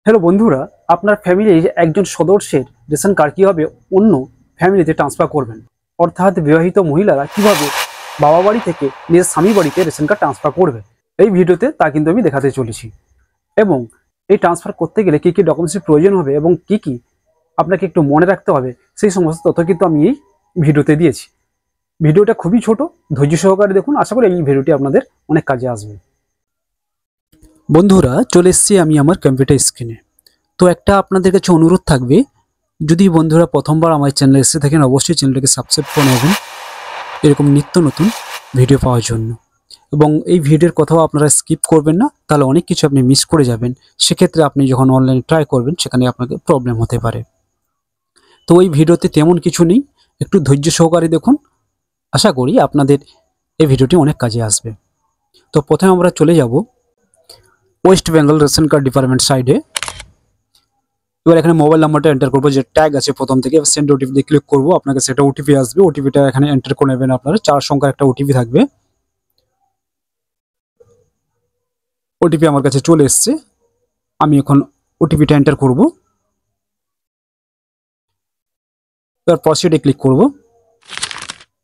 Hello বন্ধুরা, আপনার ফ্যামিলির একজন সদস্যের রেশন কার্ড কীভাবে অন্য ফ্যামিলিতে ট্রান্সফার করবেন, অর্থাৎ বিবাহিত মহিলারা কিভাবে বাবা বাড়ি থেকে নিজের স্বামী বাড়িতে রেশন কার্ড ট্রান্সফার করবে, এই ভিডিওতে তা কিন্তু আমি দেখাতে চলেছি। এবং এই ট্রান্সফার করতে গেলে কী কী ডকুমেন্টসের প্রয়োজন হবে এবং কী কী আপনাকে একটু মনে রাখতে হবে, সেই সমস্ত তথ্য কিন্তু আমি এই ভিডিওতে দিয়েছি। ভিডিওটা খুবই ছোট, ধৈর্য সহকারে দেখুন, আশা করি এই ভিডিওটি আপনাদের অনেক কাজে আসবে। বন্ধুরা, চলে এসেছি আমি আমার কম্পিউটার স্ক্রিনে। তো একটা আপনাদের কাছে অনুরোধ থাকবে, যদি বন্ধুরা প্রথমবার আমার চ্যানেলে এসে থাকেন অবশ্যই চ্যানেলটাকে সাবস্ক্রাইব করে নেবেন এরকম নিত্য নতুন ভিডিও পাওয়ার জন্য। এবং এই ভিডিওর কথাও আপনারা স্কিপ করবেন না, তাহলে অনেক কিছু আপনি মিস করে যাবেন। সেক্ষেত্রে আপনি যখন অনলাইনে ট্রাই করবেন সেখানে আপনাকে প্রবলেম হতে পারে। তো এই ভিডিওতে তেমন কিছু নেই, একটু ধৈর্য সহকারে দেখুন, আশা করি আপনাদের এই ভিডিওটি অনেক কাজে আসবে। তো প্রথমে আমরা চলে যাব West Bengal ration card department সাইডে। এবার এখানে মোবাইল নাম্বারটা এন্টার করবো, যে ট্যাগ আছে প্রথম থেকে। সেন্ড ওটিপি দিয়ে ক্লিক করবো, আপনাকে সেটা ওটিপি আসবে। ওটিপিটা এখানে এন্টার করে নেবেন, আপনার 4 সংখ্যার একটা ওটিপি থাকবে। ওটিপি আমার কাছে চলে এসছে, আমি এখন ওটিপিটা এন্টার করব। এবার প্রসিডে ক্লিক করব।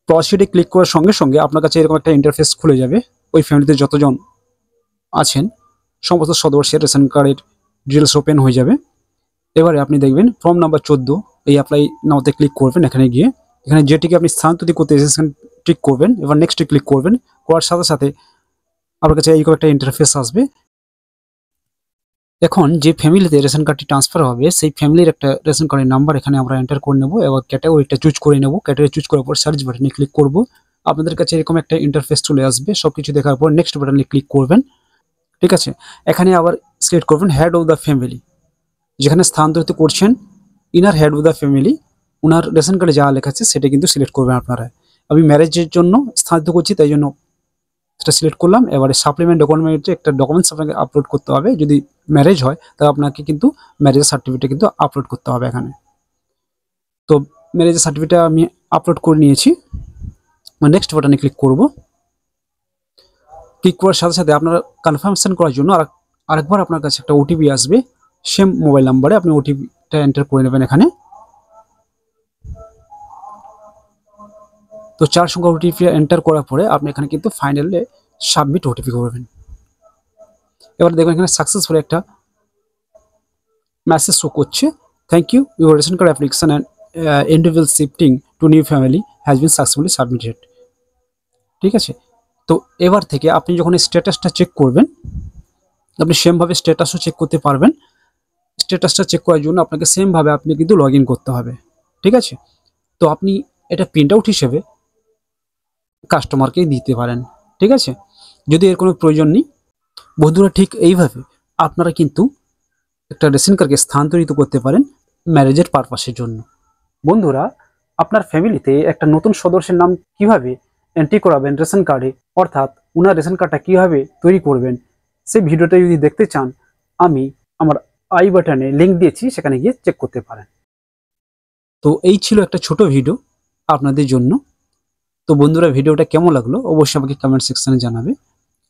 প্রসিডে ক্লিক করার সঙ্গে সঙ্গে আপনার কাছে এরকম একটা ইন্টারফেস খুলে যাবে। ওই ফ্যামিলিতে যতজন আছেন সমস্ত সদস্যের রেশন কার্ডের ডিটেলস ওপেন হয়ে যাবে। এবারে আপনি দেখবেন ফর্ম নাম্বার 14, এই অ্যাপ্লাই নাওতে ক্লিক করবেন। এখানে গিয়ে এখানে যেটিকে আপনি স্থানান্তরিত করতে এসেছেন ক্লিক করবেন। এবার নেক্সটে ক্লিক করবেন। করার সাথে সাথে আপনার কাছে এইরকম একটা ইন্টারফেস আসবে। এখন যে ফ্যামিলিতে রেশন কার্ডটি ট্রান্সফার হবে সেই ফ্যামিলির একটা রেশন কার্ডের নাম্বার এখানে আমরা এন্টার করে নেব। এবার ক্যাটাগরিটা চুজ করে নেব। ক্যাটাগরি চুজ করার পর সার্চ বাটনে ক্লিক করব। আপনাদের কাছে এরকম একটা ইন্টারফেস চলে আসবে। সব কিছু দেখার পর নেক্সট বাটনে ক্লিক করবেন। ঠিক আছে, এখানে আবার সিলেক্ট করবেন হেড অফ দ্য ফ্যামিলি। যেখানে স্থানান্তরিত করছেন inner head of the family, owner ration কার্ডে যা লেখা আছে সেটা কিন্তু সিলেক্ট করবেন আপনারা। আমি ম্যারেজের জন্য স্থানান্তরিত করছি, তাই জন্য সেটা সিলেক্ট করলাম। এবারে সাপ্লিমেন্ট ডকুমেন্টে একটা ডকুমেন্টস আপনাকে আপলোড করতে হবে। যদি ম্যারেজ হয় তাহলে আপনাকে কিন্তু ম্যারেজের সার্টিফিকেট কিন্তু আপলোড করতে হবে এখানে। তো ম্যারেজের সার্টিফিকেট আমি আপলোড করে নিয়েছি। নেক্সট বাটনে ক্লিক করব। ক্লিক করার সাথে সাথে আপনার কনফার্মেশন করার জন্য আরেকবার আপনার কাছে একটা ওটিপি আসবে। সেম মোবাইল নাম্বারে আপনি ওটিপিটা এন্টার করে নেবেন এখানে। তো 4 সংখ্যা ওটিপি এন্টার করার পরে আপনি এখানে কিন্তু ফাইনালে সাবমিট ওটিপি করবেন। এবার দেখবেন এখানে সাকসেসফুল একটা মেসেজ শো করছে, thank you, your ration card application and individual shifting to new family has been successfully submitted. ঠিক আছে, তো এবার থেকে আপনি যখন স্ট্যাটাসটা চেক করবেন, আপনি সেমভাবে স্ট্যাটাসও চেক করতে পারবেন। স্ট্যাটাসটা চেক করার জন্য আপনাকে সেমভাবে আপনি কিন্তু লগ ইন করতে হবে। ঠিক আছে, তো আপনি এটা প্রিন্ট আউট হিসেবে কাস্টমারকে দিতে পারেন। ঠিক আছে, যদি এর কোনো প্রয়োজন নেই। বন্ধুরা, ঠিক এইভাবে আপনারা কিন্তু একটা রেশন কার্ডকে স্থানান্তরিত করতে পারেন ম্যারেজের পারপাসের জন্য। বন্ধুরা, আপনার ফ্যামিলিতে একটা নতুন সদস্যের নাম কিভাবে এন্ট্রি করাবেন রেশন কার্ডে, অর্থাৎ ওনার রেশন কার্ডটা কীভাবে তৈরি করবেন, সেই ভিডিওটা যদি দেখতে চান আমি আমার আই বাটনে লিঙ্ক দিয়েছি, সেখানে গিয়ে চেক করতে পারেন। তো এই ছিল একটা ছোট ভিডিও আপনাদের জন্য। তো বন্ধুরা, ভিডিওটা কেমন লাগলো অবশ্যই আমাকে কমেন্ট সেকশনে জানাবে।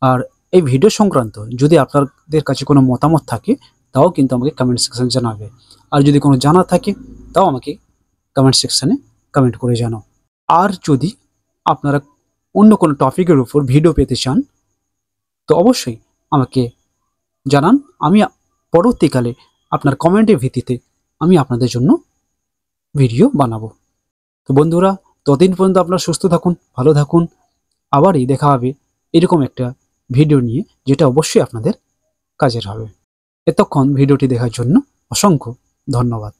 আর এই ভিডিও সংক্রান্ত যদি আপনাদের কাছে কোনো মতামত থাকে তাও কিন্তু আমাকে কমেন্ট সেকশনে জানাবে। আর যদি কোনো জানা থাকে তাও আমাকে কমেন্ট সেকশনে কমেন্ট করে জানাও। আর যদি আপনারা অন্য কোনো টপিকের উপর ভিডিও পেতে চান তো অবশ্যই আমাকে জানান। আমি পরবর্তীকালে আপনার কমেন্টের ভিত্তিতে আমি আপনাদের জন্য ভিডিও বানাবো। তো বন্ধুরা, ততদিন পর্যন্ত আপনারা সুস্থ থাকুন, ভালো থাকুন। আবারই দেখা হবে এরকম একটা ভিডিও নিয়ে, যেটা অবশ্যই আপনাদের কাজের হবে। এতক্ষণ ভিডিওটি দেখার জন্য অসংখ্য ধন্যবাদ।